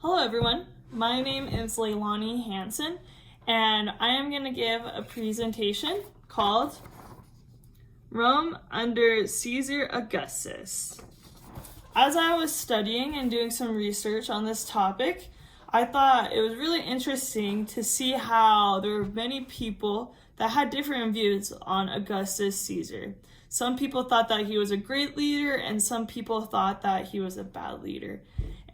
Hello everyone, my name is Leilani Hansen, and I am going to give a presentation called Rome under Caesar Augustus. As I was studying and doing some research on this topic, I thought it was really interesting to see how there were many people that had different views on Augustus Caesar. Some people thought that he was a great leader, and some people thought that he was a bad leader.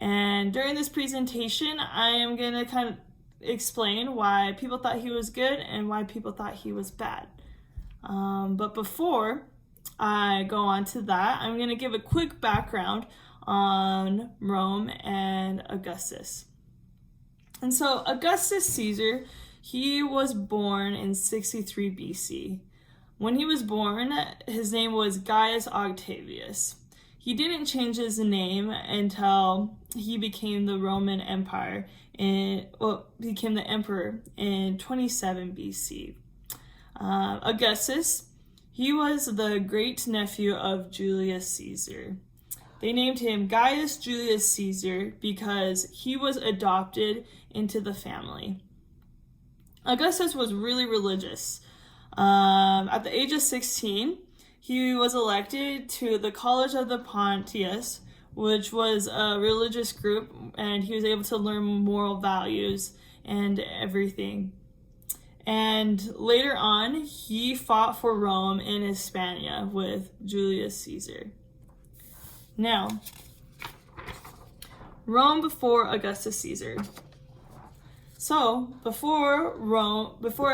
And during this presentation, I am going to kind of explain why people thought he was good and why people thought he was bad. But before I go on to that, I'm going to give a quick background on Rome and Augustus. And so Augustus Caesar, he was born in 63 BC. When he was born, his name was Gaius Octavius. He didn't change his name until he became the Roman Empire became the emperor in 27 BC. Augustus, he was the great nephew of Julius Caesar. They named him Gaius Julius Caesar because he was adopted into the family. Augustus was really religious. At the age of 16, he was elected to the College of the Pontius, which was a religious group, and he was able to learn moral values and everything. And later on, he fought for Rome in Hispania with Julius Caesar. Now, Rome before Augustus Caesar. So, before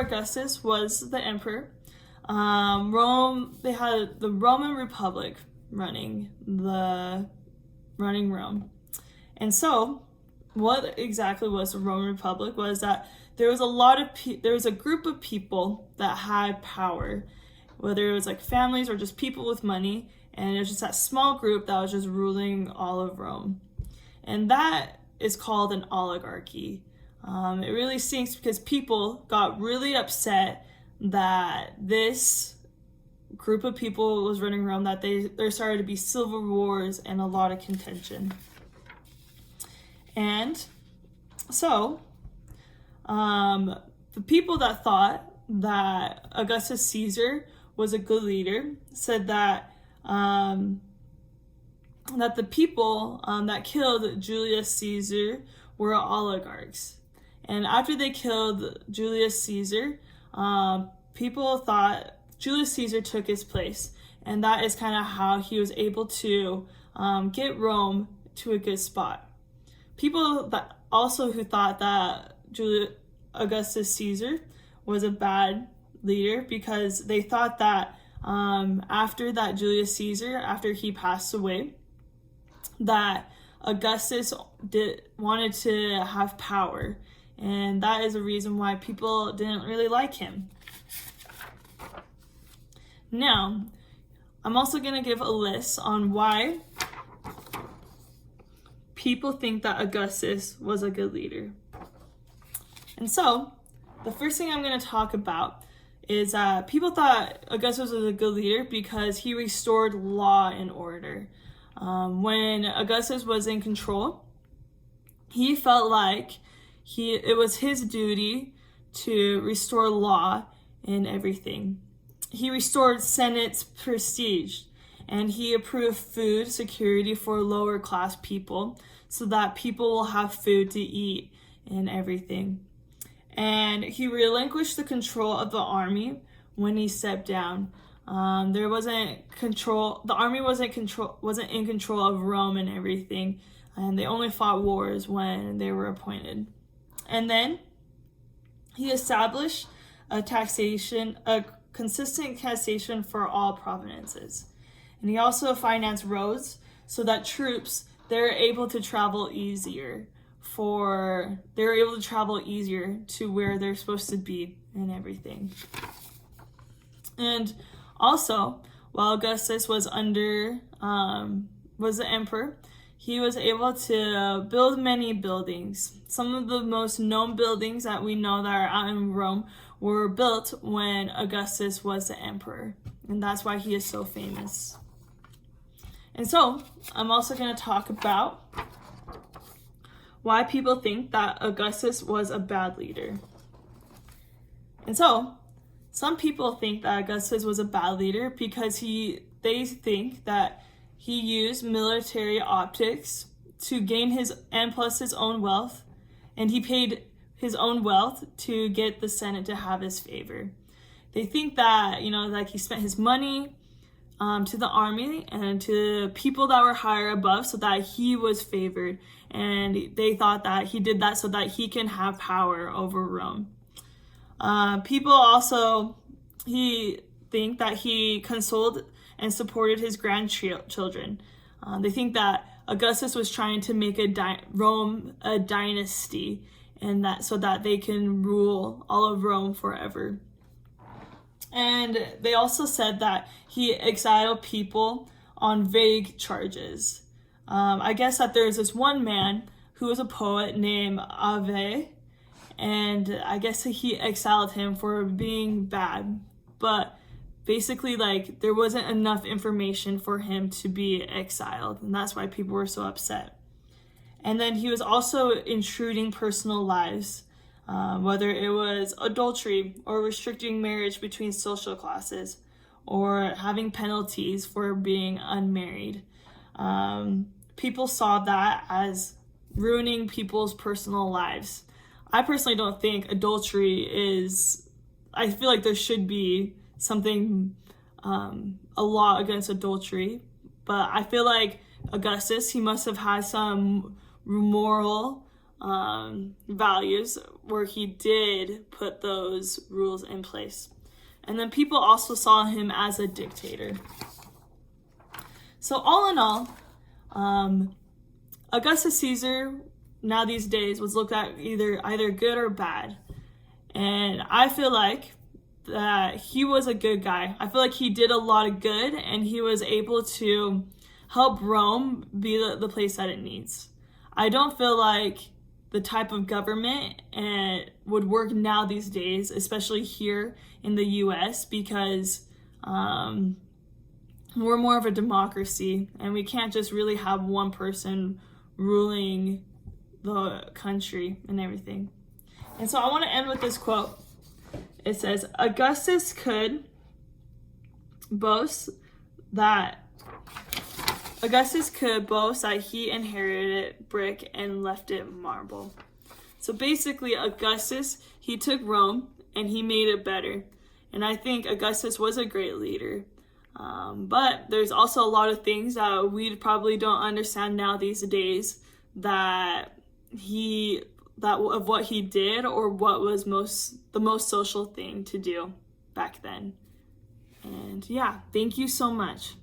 Augustus was the emperor, they had the Roman Republic running Rome. And so, what exactly was the Roman Republic was that there was a group of people that had power, whether it was like families or just people with money, and it was just that small group that was just ruling all of Rome. And that is called an oligarchy. It really stinks because people got really upset that this group of people was running Rome, that there started to be civil wars and a lot of contention. And so, the people that thought that Augustus Caesar was a good leader said that that the people that killed Julius Caesar were oligarchs. And after they killed Julius Caesar, people thought Julius Caesar took his place. And that is kind of how he was able to get Rome to a good spot. People who thought that Augustus Caesar was a bad leader because they thought that after Julius Caesar, after he passed away, that Augustus wanted to have power. And that is a reason why people didn't really like him. Now, I'm also going to give a list on why people think that Augustus was a good leader. And so, the first thing I'm going to talk about is that people thought Augustus was a good leader because he restored law and order. When Augustus was in control, he felt like it was his duty to restore law in everything. He restored Senate's prestige, and he approved food security for lower class people so that people will have food to eat and everything. And he relinquished the control of the army when he stepped down. The army wasn't in control of Rome and everything, and they only fought wars when they were appointed. And then he established a consistent taxation for all provinces. And he also financed roads so that troops, they're able to travel easier to where they're supposed to be and everything. And also, while Augustus was the emperor, he was able to build many buildings. Some of the most known buildings that we know that are out in Rome were built when Augustus was the emperor. And that's why he is so famous. And so, I'm also going to talk about why people think that Augustus was a bad leader. And so, some people think that Augustus was a bad leader because they think that he used military optics to gain his own wealth, and he paid his own wealth to get the Senate to have his favor. They think that, like he spent his money to the army and to people that were higher above so that he was favored. And they thought that he did that so that he can have power over Rome. People also, he think that he consoled and supported his grandchildren. They think that Augustus was trying to make Rome a dynasty, and that so that they can rule all of Rome forever. And they also said that he exiled people on vague charges. I guess that there's this one man who was a poet named Ave, and I guess he exiled him for being bad. But basically, like, there wasn't enough information for him to be exiled, and that's why people were so upset. And then he was also intruding personal lives, whether it was adultery or restricting marriage between social classes or having penalties for being unmarried. People saw that as ruining people's personal lives. I personally don't think adultery is, I feel like there should be something, a law against adultery, but I feel like Augustus, he must have had some moral values where he did put those rules in place. And then people also saw him as a dictator. So all in all, Augustus Caesar now these days was looked at either good or bad. And I feel like that he was a good guy. I feel like he did a lot of good, and he was able to help Rome be the place that it needs. I don't feel like the type of government would work now these days, especially here in the US, because we're more of a democracy, and we can't just really have one person ruling the country and everything. And so I want to end with this quote. It says, Augustus could boast that he inherited brick and left it marble. So basically, Augustus, he took Rome and he made it better. And I think Augustus was a great leader. But there's also a lot of things that we probably don't understand now these days of what he did, or what was the most social thing to do back then. And yeah, thank you so much.